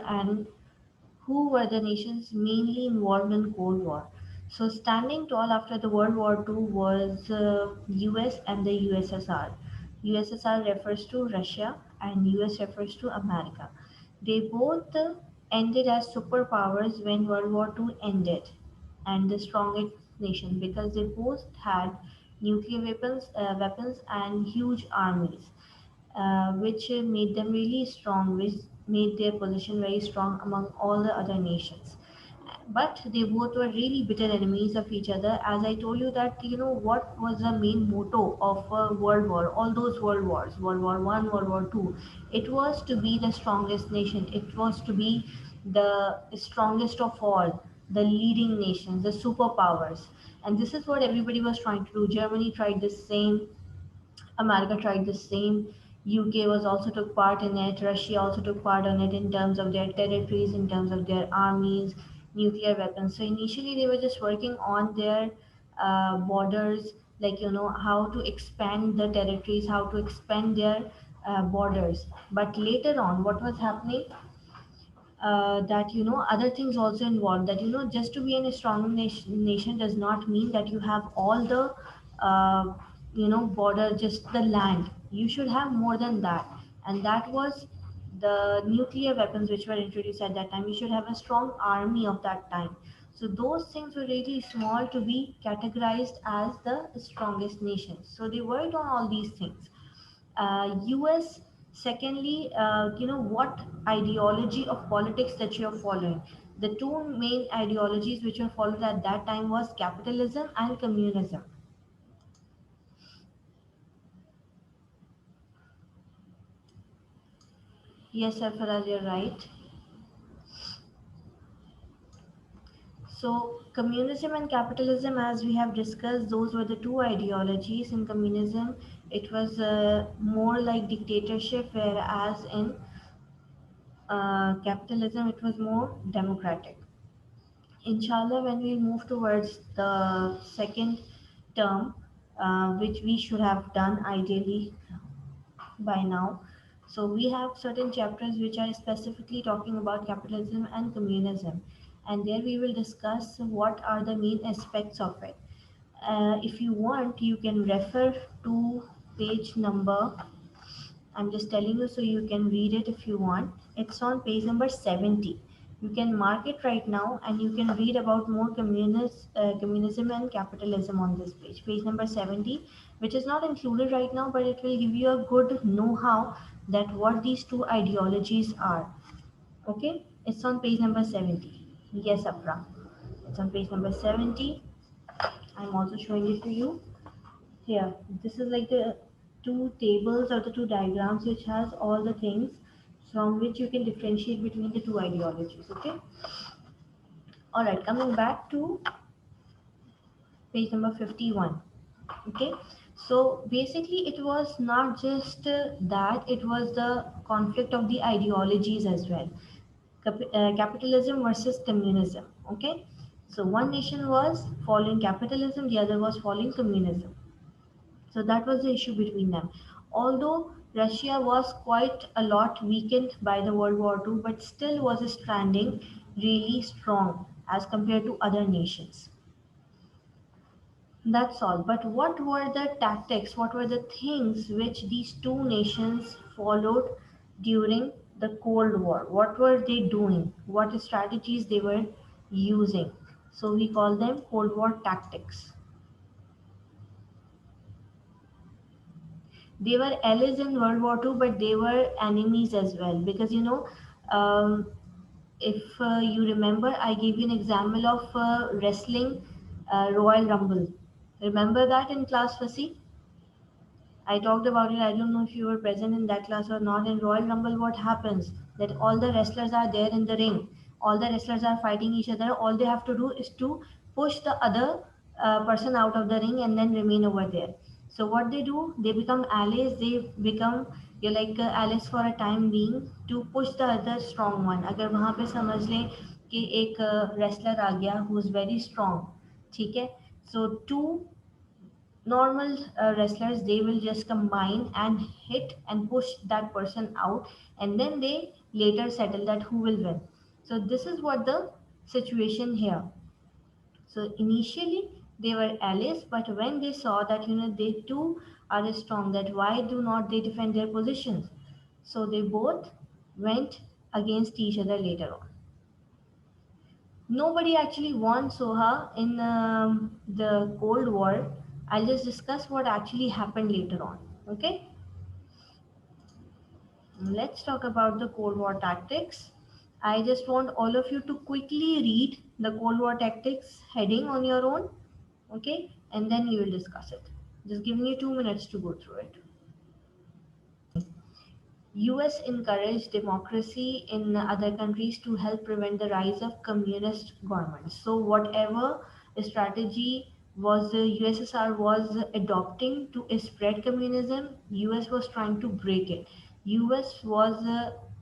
and who were the nations mainly involved in Cold War. So standing tall after the World War II was US and the USSR. USSR refers to Russia and US refers to America. They both ended as superpowers when World War II ended and the strongest nation because they both had nuclear weapons and huge armies, which made them really strong, which made their position very strong among all the other nations. But they both were really bitter enemies of each other. As I told you that, what was the main motto of World War, all those World Wars, World War One, World War Two, it was to be the strongest nation. It was to be the strongest of all, the leading nations, the superpowers. And this is what everybody was trying to do. Germany tried the same, America tried the same. UK was also took part in it. Russia also took part in it in terms of their territories, in terms of their armies, nuclear weapons. So initially they were just working on their borders, like how to expand the territories, how to expand their borders. But later on, what was happening? That other things also involved, that just to be in a strong nation does not mean that you have all the border, just the land. You should have more than that, and that was the nuclear weapons which were introduced at that time. You should have a strong army of that time. So those things were really small to be categorized as the strongest nations, so they worked on all these things. US, secondly, what ideology of politics that you're following. The two main ideologies which were followed at that time was capitalism and communism. Yes, Sarfaraz, you're right. So, communism and capitalism, as we have discussed, those were the two ideologies. In communism, it was more like dictatorship, whereas in capitalism, it was more democratic. Inshallah, when we move towards the second term, which we should have done ideally by now. So we have certain chapters which are specifically talking about capitalism and communism, and there we will discuss what are the main aspects of it. If you want, you can refer to page number. I'm just telling you so you can read it if you want. It's on page number 70. You can mark it right now and you can read about more communism and capitalism on this page. Page number 70, which is not included right now, but it will give you a good know-how that what these two ideologies are. Okay, it's on page number 70. Yes, Afra. It's on page number 70. I'm also showing it to you. Here, this is like the two tables or the two diagrams which has all the things from which you can differentiate between the two ideologies. Okay. All right. Coming back to page number 51. Okay. So basically, it was not just that; it was the conflict of the ideologies as well. Capitalism versus communism. Okay. So one nation was following capitalism, the other was following communism. So that was the issue between them. Although Russia was quite a lot weakened by the World War II, but still was standing really strong as compared to other nations. That's all. But what were the tactics? What were the things which these two nations followed during the Cold War? What were they doing? What strategies they were using? So we call them Cold War tactics. They were allies in World War II, but they were enemies as well. Because um, if you remember, I gave you an example of wrestling Royal Rumble. Remember that in class, Fasi? I talked about it. I don't know if you were present in that class or not. In Royal Rumble, what happens? That all the wrestlers are there in the ring. All the wrestlers are fighting each other. All they have to do is to push the other person out of the ring and then remain over there. So what they do, they become allies. They become you're like allies for a time being to push the other strong one. अगर वहाँ पे समझ लें कि एक wrestler आ गया who is very strong, ठीक है? So two normal wrestlers, they will just combine and hit and push that person out, and then they later settle that who will win. So this is what the situation here. So initially they were allies, but when they saw that they too are strong, that why do not they defend their positions? So they both went against each other later on. Nobody actually won Soha in the Cold War. I'll just discuss what actually happened later on. Okay, let's talk about the Cold War tactics. I just want all of you to quickly read the Cold War tactics heading on your own. Okay, and then we will discuss it. Just giving you 2 minutes to go through it. US encouraged democracy in other countries to help prevent the rise of communist governments. So whatever strategy was the USSR was adopting to spread communism, US was trying to break it. US was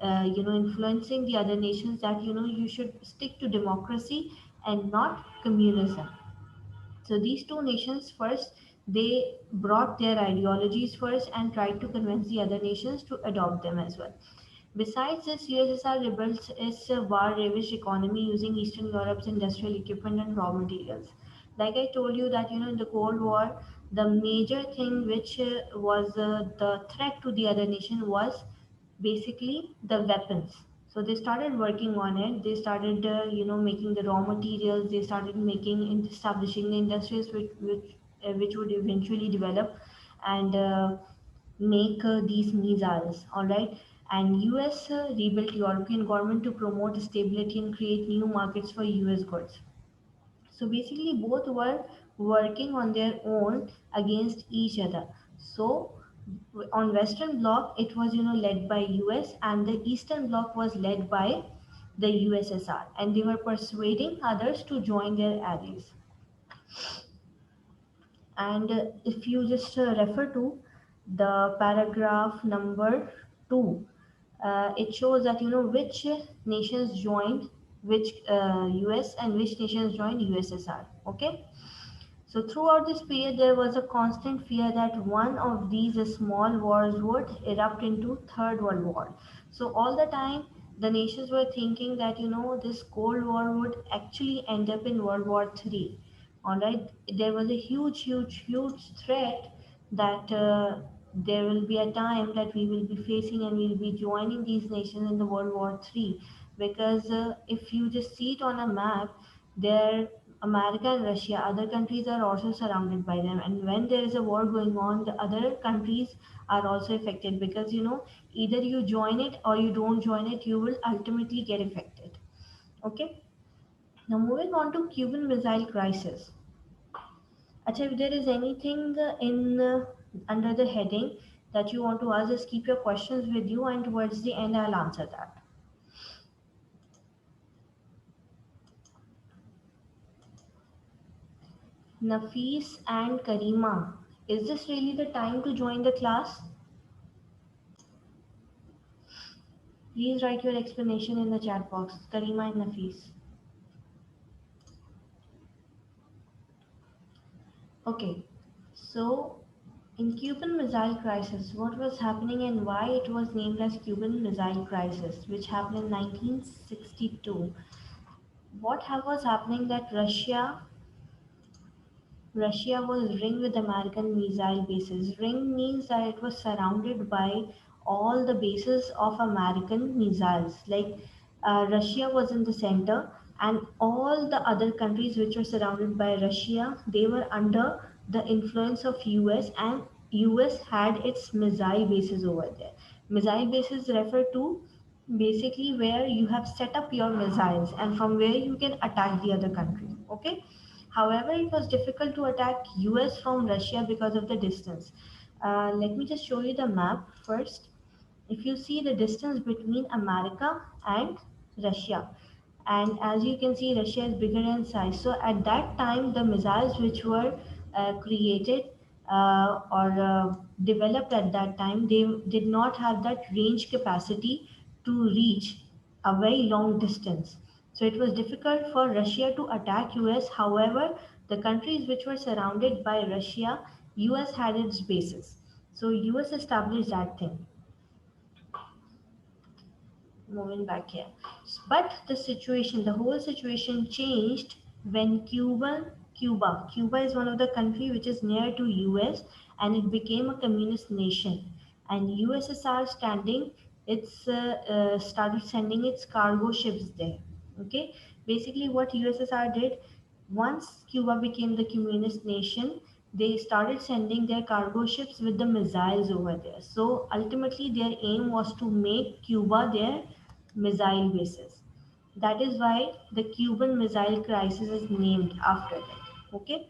influencing the other nations that you should stick to democracy and not communism. So these two nations first, they brought their ideologies first and tried to convince the other nations to adopt them as well. Besides this, USSR rebuilt its war-ravaged economy using Eastern Europe's industrial equipment and raw materials. Like I told you that in the Cold War, the major thing which was the threat to the other nation was basically the weapons. So they started working on it. They started making the raw materials. They started making and establishing the industries which would eventually develop and make these missiles. All right. And US rebuilt European government to promote stability and create new markets for US goods. So basically both were working on their own against each other. So on Western Bloc it was led by US, and the Eastern Bloc was led by the USSR, and they were persuading others to join their allies. And if you just refer to the paragraph number 2, it shows that which nations joined which US and which nations joined USSR. Okay, so throughout this period, there was a constant fear that one of these small wars would erupt into Third World War. So all the time, the nations were thinking that this Cold War would actually end up in World War III. All right, there was a huge threat that there will be a time that we will be facing and we will be joining these nations in the World War III. Because if you just see it on a map, there America and Russia, other countries are also surrounded by them. And when there is a war going on, the other countries are also affected because either you join it or you don't join it, you will ultimately get affected. Okay. Now moving on to Cuban Missile Crisis. Acha, if there is anything in under the heading that you want to ask, just keep your questions with you, and towards the end, I'll answer that. Nafis and Karima, is this really the time to join the class? Please write your explanation in the chat box, Karima and Nafis. Okay, so in Cuban Missile Crisis, what was happening and why it was named as Cuban Missile Crisis, which happened in 1962. Was happening that Russia was ringed with American missile bases. Ring means that it was surrounded by all the bases of American missiles. Like Russia was in the center, and all the other countries which were surrounded by Russia, they were under the influence of US, and US had its missile bases over there. Missile bases refer to basically where you have set up your missiles and from where you can attack the other country. Okay, however, it was difficult to attack US from Russia because of the distance. Let me just show you the map first. If you see the distance between America and Russia, and as you can see, Russia is bigger in size. So at that time, the missiles which were created or developed at that time, they did not have that range capacity to reach a very long distance. So it was difficult for Russia to attack US. However, the countries which were surrounded by Russia, US had its bases. So US established that thing. moving back here. But the whole situation changed when Cuba is one of the country which is near to US, and it became a communist nation. And USSR started sending its cargo ships there. Okay, basically what USSR did, once Cuba became the communist nation, they started sending their cargo ships with the missiles over there. So ultimately, their aim was to make Cuba their missile bases. That is why the Cuban Missile Crisis is named after that. Okay,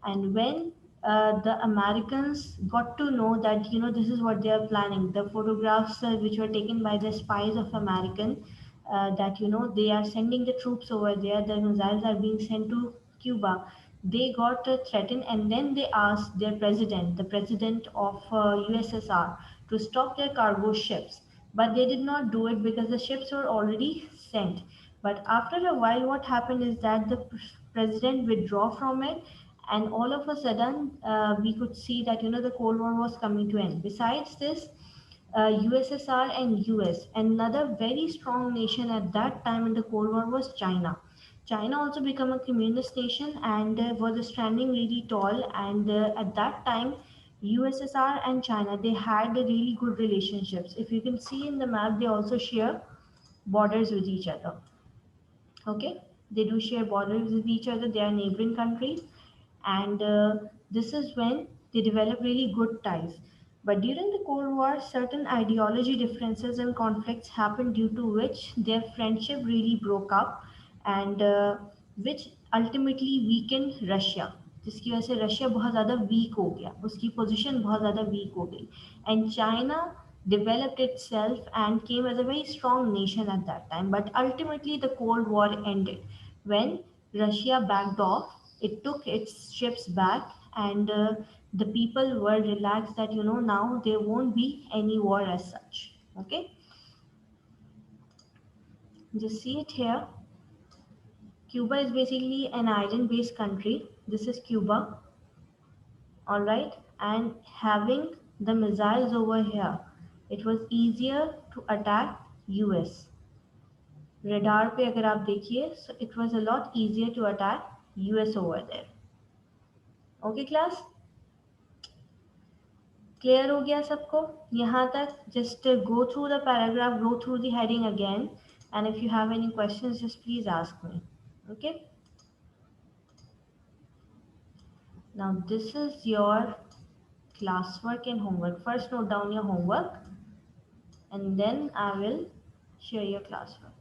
and when the Americans got to know that this is what they are planning, the photographs which were taken by the spies of American, that they are sending the troops over there, the missiles are being sent to Cuba. They got threatened, and then they asked their president, the president of USSR, to stop their cargo ships. But they did not do it because the ships were already sent. But after a while, what happened is that the president withdrew from it, and all of a sudden, we could see that the Cold War was coming to end. Besides this, USSR and US, another very strong nation at that time in the Cold War was China. China also became a communist nation and was standing really tall. And at that time, USSR and China, they had a really good relationships. If you can see in the map, they also share borders with each other. Okay, they do share borders with each other. They are neighboring countries, and this is when they develop really good ties. But during the Cold War, certain ideology differences and conflicts happened, due to which their friendship really broke up, and which ultimately weakened Russia. जिसकी वजह से Russia बहुत ज़्यादा week हो गया, उसकी position बहुत ज़्यादा वीक हो गई. And China developed itself and came as a very strong nation at that time. But ultimately, the Cold War ended when Russia backed off. It took its ships back, and the people were relaxed that now there won't be any war as such. Okay, just see it here. Cuba is basically an island-based country. This is Cuba, all right, and having the missiles over here, it was easier to attack US. Radar पे अगर आप देखिए, so it was a lot easier to attack US over there. Okay class, clear हो गया सबको यहाँ तक? Just go through the paragraph, go through the heading again, and if you have any questions, just please ask me. Okay, now this is your classwork and homework. First note down your homework, and then I will share your classwork.